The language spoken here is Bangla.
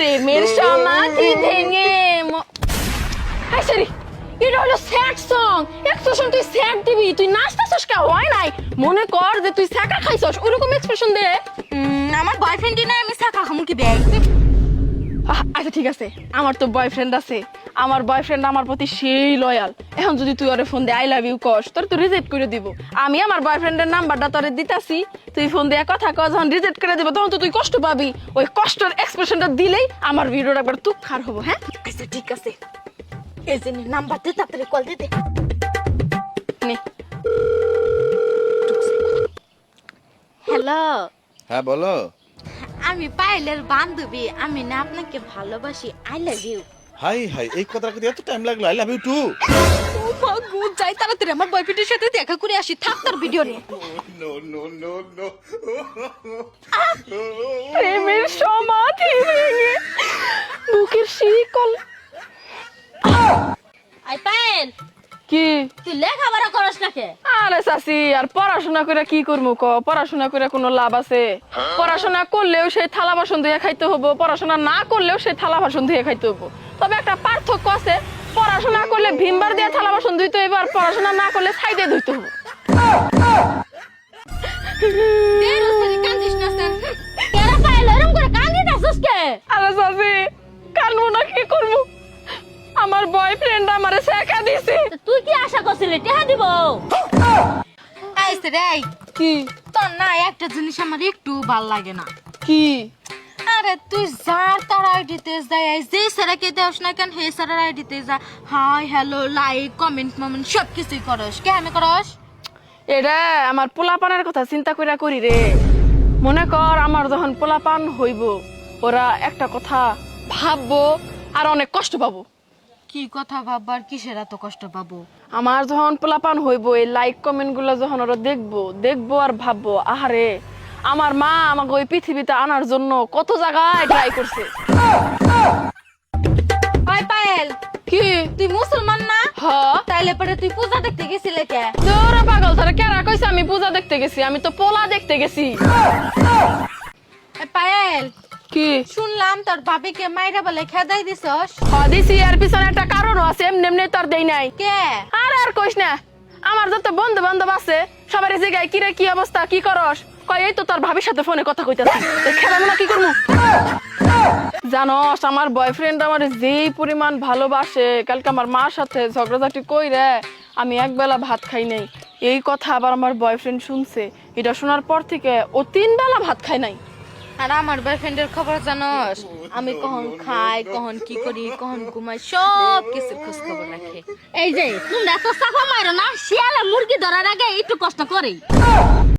প্রেমের সমাধি ভেঙে হাই সরি এটা হলো স্যাড সং এক্সপ্রেশন তুই স্যাড দিবি তুই নাচতেছস কে হয় নাই মনে কর যে তুই ছাকা খাইছস ওরকম এক্সপ্রেশন দে আমার বয়ফ্রেন্ডই না আমি ছাকা খামু কি দেই আচ্ছা ঠিক আছে আমার তো বয়ফ্রেন্ড আছে আমার বয়ফ্রেন্ড আমার প্রতি সেই লয়াল এখন যদি তুই ওরে ফোন দে আই লাভ ইউ কস তোর তো রিজেক্ট করে দিব আমি আমার বয়ফ্রেন্ডের নাম্বারটা তোরে দিতাছি তুই ফোন দিয়ে কথা কও যখন রিজেক্ট করে দিব তখন তো তুই কষ্ট পাবি ওই কষ্টের এক্সপ্রেশনটা দিলেই আমার ভিডিওটা একবার তুক্ষার হবো হ্যাঁ আচ্ছা ঠিক আছে এই যে নাম্বার দে তাড়াতাড়ি কল দে নে হ্যালো হ্যাঁ বলো। আমি পায়েলের বান্ধবী আমি না আপনাকে ভালোবাসি আই লাভ ইউ হাই হাই এই কথাটা এত টাইম লাগলো। I love you too. ও মা গো যাই তাড়াতাড়ি আমার বয়ফ্রেন্ডের সাথে দেখা করে আসি থাক তোর ভিডিও রে নো নো নো নো। প্রেমের সমাধি ভেঙে বুকের শিকল আই পায়েল কি তুই লেখাপড়া করস না কে আরে চাচি আর পড়াশোনা করে কি করবো ক পড়াশোনা করে কোনো লাভ আছে পড়াশোনা করলেও সেই থালা বাসন ধুয়ে খাইতে হবো পড়াশোনা না করলেও সেই থালা বাসন ধুয়ে খাইতে হবো তবে একটা পার্থক্য আছে পড়াশোনা করলে ভিমবার দিয়ে থালা বাসন ধুইতে হইব আর পড়াশোনা না করলে ছাই দিয়ে ধুইতে হবো কান্দিস না স্যার কেরা পায়েল এরকম করে কান্দিতাছস কে আরে চাচি কানবো না কি করবো আমার বয়ফ্রেন্ড আমারে শেখা দিছে তুই কি আশা করছিলি টেহা দিব আইছে রে কি তোর না একটা জিনিস আমার একটু ভাল লাগে না কি আরে তুই যার তার আইডিতে যাই যে স্যারকে দেওস না কেন হে স্যারের আইডিতে যা hi hello like comment moment সব কিছুই করস কেন করস এটা আমার পোলাপানের কথা চিন্তা কইরা করি রে মনে কর আমার যখন পোলাপান হইব ওরা একটা কথা ভাববো আর অনেক কষ্ট পাবো কি কথা ভাববার কিসের এত কষ্ট পাবো আমার যখন পোলাপান হইব এই লাইক কমেন্ট গুলো যখন ওরা দেখবো আর ভাববো আহারে আমার মা আমাকে ওই পৃথিবীতে আনার জন্য কত জায়গায় ট্রাই করছে ওই পায়েল কি তুই মুসলমান না হ তাইলে পরে তুই পূজা দেখতে গেছিলে কে তোরা পাগল তারা কেরা কইছে আমি পূজা দেখতে গেছি আমি তো পোলা দেখতে গেছি ওই পায়েল কি শুনলাম তোর ভাবিকে মাইরা বলে খেদাই দিছস দিছি এর পিছনে একটা কারণও আছে এমনি এমনি তোর দেই নাই কে আর কইস না আমার যত বন্ধু বান্ধব আছে সবার জিগায় কিরে কি অবস্থা কি করস কই এই তো তোর ভাবির সাথে ফোনে কথা কইতাছি খেলাম না কি করবো জানোস আমার বয়ফ্রেন্ড আমার যেই পরিমাণ ভালোবাসে কালকে আমার মার সাথে ঝগড়াঝাটি কইরে আমি একবেলা ভাত খাই নাই এই কথা আবার আমার বয়ফ্রেন্ড শুনছে এটা শোনার পর থেকে ও 3 বেলা ভাত খায় নাই আর আমার বয়ফ্রেন্ডের খবর জানোস আমি কখন খাই কখন কি করি কখন ঘুমাই সব কিছু খোঁজ খবর রাখে এই যে তোমরা তো সাফা মারো না শিয়ালে মুরগি ধরার আগে একটু কষ্ট করেই